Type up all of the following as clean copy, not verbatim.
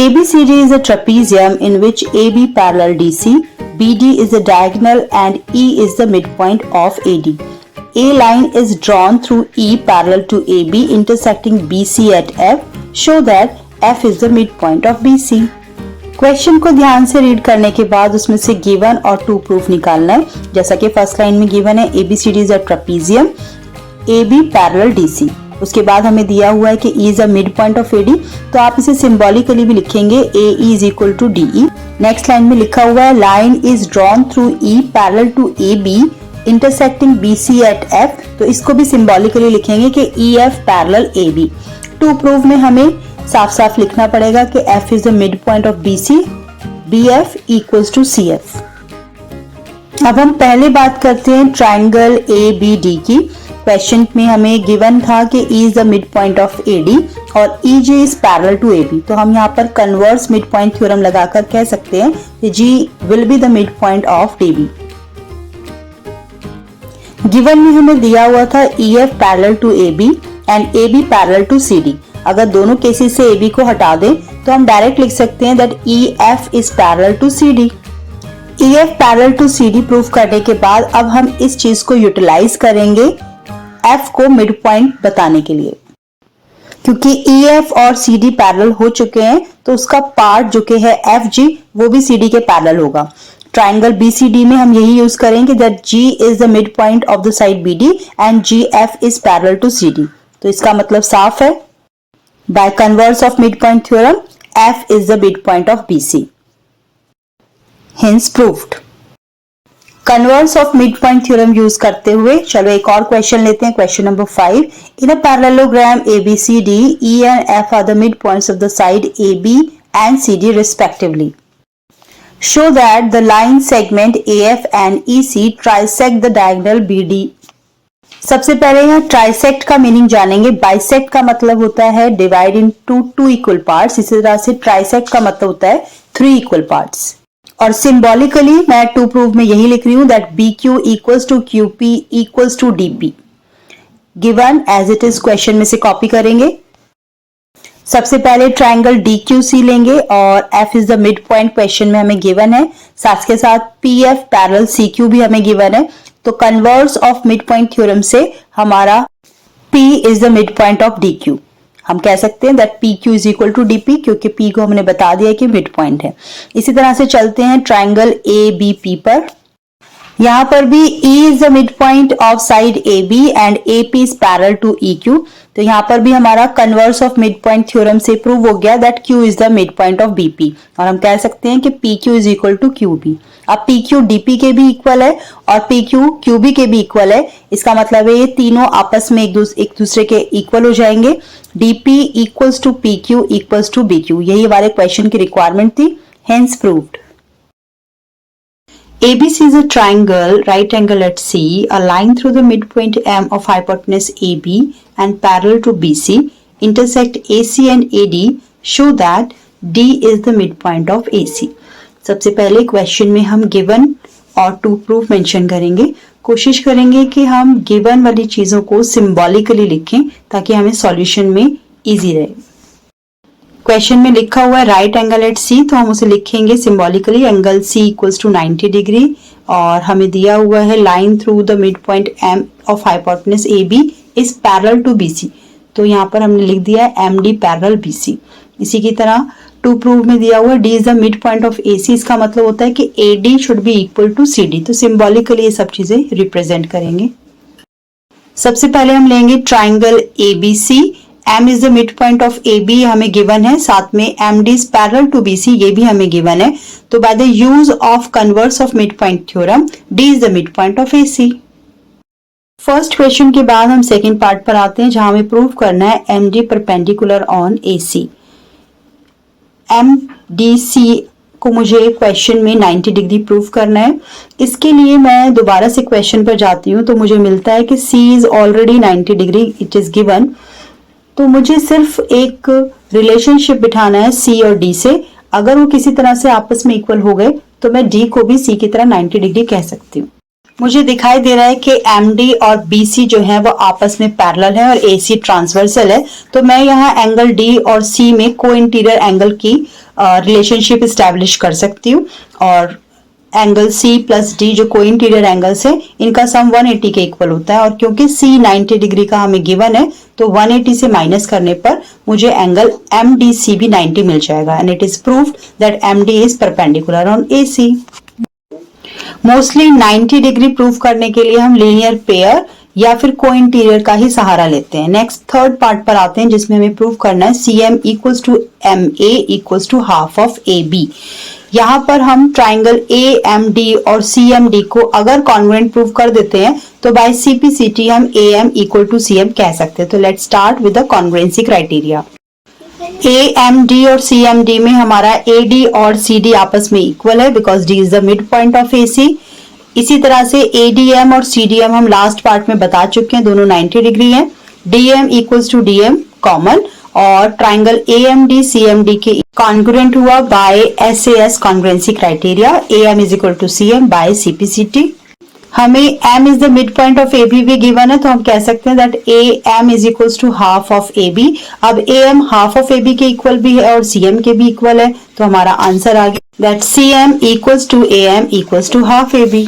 ABCD is a trapezium in which AB parallel DC, BD is the diagonal and E is the midpoint of AD. A line is drawn through E parallel to AB intersecting BC at F. Show that F is the midpoint of BC. Question को ध्यान से read करने के बाद उसमें से given और to proof निकालना है। जैसा कि फर्स्ट लाइन में गिवन है ABCD is a trapezium, AB parallel DC। उसके बाद हमें दिया हुआ है कि E is a mid point of AD, तो आप इसे सिंबॉलिकली भी लिखेंगे AE is equal to DE। Next line में लिखा हुआ है line is drawn through E parallel to AB intersecting BC at F, तो इसको भी सिंबॉलिकली लिखेंगे कि EF parallel AB। To proof में हमें साफ साफ लिखना पड़ेगा कि F is the mid point of BC, BF equals to CF। अब हम पहले बात करते हैं ट्रायंगल ABD की। क्वेश्चन में हमें गिवन था कि E is the mid point of AD और EG is parallel to AB, तो हम यहाँ पर कन्वर्स मिड पॉइंट थ्योरम लगाकर कह सकते हैं कि G will be the mid point of DB। Given में हमें दिया हुआ था EF parallel to AB and AB parallel to CD। अगर दोनों केसेस से AB को हटा दें तो हम डायरेक्ट लिख सकते हैं that EF is parallel to CD। EF parallel to CD proof करने के बाद अब हम इस चीज को यूटिलाइज करेंगे F को मिड पॉइंट बताने के लिए। क्योंकि EF और CD पैरेलल हो चुके हैं तो उसका पार्ट जो कि है FG वो भी CD के पैरेलल होगा। ट्रायंगल BCD में हम यही यूज करेंगे that G is the mid point of the side BD and GF is parallel to CD। तो इसका मतलब साफ है, by converse of midpoint theorem, F is the midpoint of BC. Hence proved. Converse of midpoint theorem use करते हुए चलो एक और क्वेश्चन लेते हैं। Question number 5. In a parallelogram ABCD, E and F are the midpoints of the side AB and CD respectively. Show that the line segment AF and EC trisect the diagonal BD. सबसे पहले यहाँ trisect का meaning जानेंगे। Bisect का मतलब होता है divide into two equal parts, इसी तरह से ट्राइसेक्ट का मतलब होता है 3 इक्वल पार्ट्स। और सिंबॉलिकली मैं टू प्रूफ में यही लिख रही हूँ that BQ equals to QP equals to DP। Given as it is question में से कॉपी करेंगे। सबसे पहले ट्रायंगल DQC लेंगे और F is the mid point question में हमें गिवन है, साथ के साथ PF पैरेलल CQ भी हमें गिवन है। तो converse of mid point theorem से हमारा P is the mid point of DQ। हम कह सकते हैं that PQ is equal to DP क्योंकि P को हमने बता दिया कि मिड पॉइंट है। इसी तरह से चलते हैं ट्रायंगल ABP पर। यहाँ पर भी E is the mid point of side AB and AP is parallel to EQ। तो यहाँ पर भी हमारा converse of mid point theorem से प्रूव हो गया that Q is the mid point of BP और हम कह सकते हैं कि PQ is equal to QB। अब PQ DP के भी इक्वल है और PQ QB के भी इक्वल है। इसका मतलब है ये तीनों आपस में एक दूसरे के इक्वल हो जाएंगे। DP equals to PQ equals to BQ, यही हमारे क्वेश्चन की रिक्वायरमेंट थी, hence proved. ABC is a triangle, right angle at C, a line through the midpoint M of hypotenuse AB and parallel to BC, intersect AC and AD, show that D is the midpoint of AC. सबसे पहले question में हम given और to proof mention करेंगे। कोशिश करेंगे कि हम गिवन वाली चीजों को सिंबॉलिकली लिखें ताकि हमें सॉल्यूशन में इजी रहे। क्वेश्चन में लिखा हुआ है राइट एंगल एट C, तो हम उसे लिखेंगे symbolically angle C equals to 90 degree और हमें दिया हुआ है line through the mid point M of hypotenuse AB is parallel to BC, तो यहाँ पर हमने लिख दिया है MD पैरेलल BC। इसी की तरह टू प्रूफ में दिया हुआ D is the mid point of AC, इसका मतलब होता है कि AD should be equal to CD, तो सिंबॉलिकली ये सब चीजें रिप्रेजेंट करेंगे। सबसे पहले हम लेंगे triangle ABC, M is the mid point of AB हमें गिवन है, साथ में MD is parallel to BC ये भी हमें गिवन है। तो by the use of converse of mid point theorem D is the mid point of AC। First question के बाद हम सेकेंड पार्ट पर आते हैं जहां हमें प्रूव करना है MD perpendicular on AC। MDC को मुझे क्वेश्चन में 90 डिग्री प्रूव करना है। इसके लिए मैं दोबारा से क्वेश्चन पर जाती हूँ तो मुझे मिलता है कि C is already 90 degree, it is given. तो मुझे सिर्फ एक रिलेशनशिप बिठाना है C और D से। अगर वो किसी तरह से आपस में इक्वल हो गए तो मैं D को भी C की तरह 90 डिग्री कह सकती हूँ। मुझे दिखाई दे रहा है कि MD और BC जो है वो आपस में पैरेलल है और AC ट्रांसवर्सल है, तो मैं यहाँ एंगल D और C में को इंटीरियर एंगल की रिलेशनशिप इस्टेब्लिश कर सकती हूँ। और एंगल सी प्लस डी जो को इंटीरियर एंगल्स है, इनका सम 180 के इक्वल होता है। और क्योंकि सी 90 डिग्री का हमें गिवन है, तो 180 से माइनस करने पर मुझे एंगल MDC भी 90 मिल जाएगा। And it is proved that MD is perpendicular on AC। Mostly 90 degree prove करने के लिए हम लीनियर पेयर या फिर को इंटीरियर का ही सहारा लेते हैं। नेक्स्ट थर्ड पार्ट पर आते हैं, जिसमें हमें प्रूव करना है CM equals to MA equals to half of AB। यहाँ पर हम ट्राइंगल AMD और CMD को अगर कॉन्ग्रुएंट प्रूव कर देते हैं तो बाय CPCT हम AM इक्वल टू CM कह सकते हैं। तो let's start with the congruency criteria. AMD और CMD में हमारा AD और CD आपस में इक्वल है because D is the mid point of AC। इसी तरह से ADM और CDM हम लास्ट पार्ट में बता चुके हैं, दोनों 90 डिग्री हैं। DM equals to DM common, और ट्राइंगल AMD CMD के कॉन्ग्रुएंट हुआ by SAS congruency criteria. AM is equal to CM by CPCT। हमें M is the mid point of AB भी गिवन है, तो हम कह सकते हैं that AM is equals to half of AB। अब AM हाफ ऑफ AB के इक्वल भी है और CM के भी इक्वल है, तो हमारा आंसर आ गया that CM equals to AM equals to half AB।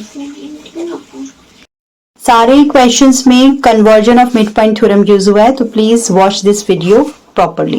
सारे क्वेश्चंस में conversion of mid point theorem use हुआ है, तो please watch this video properly।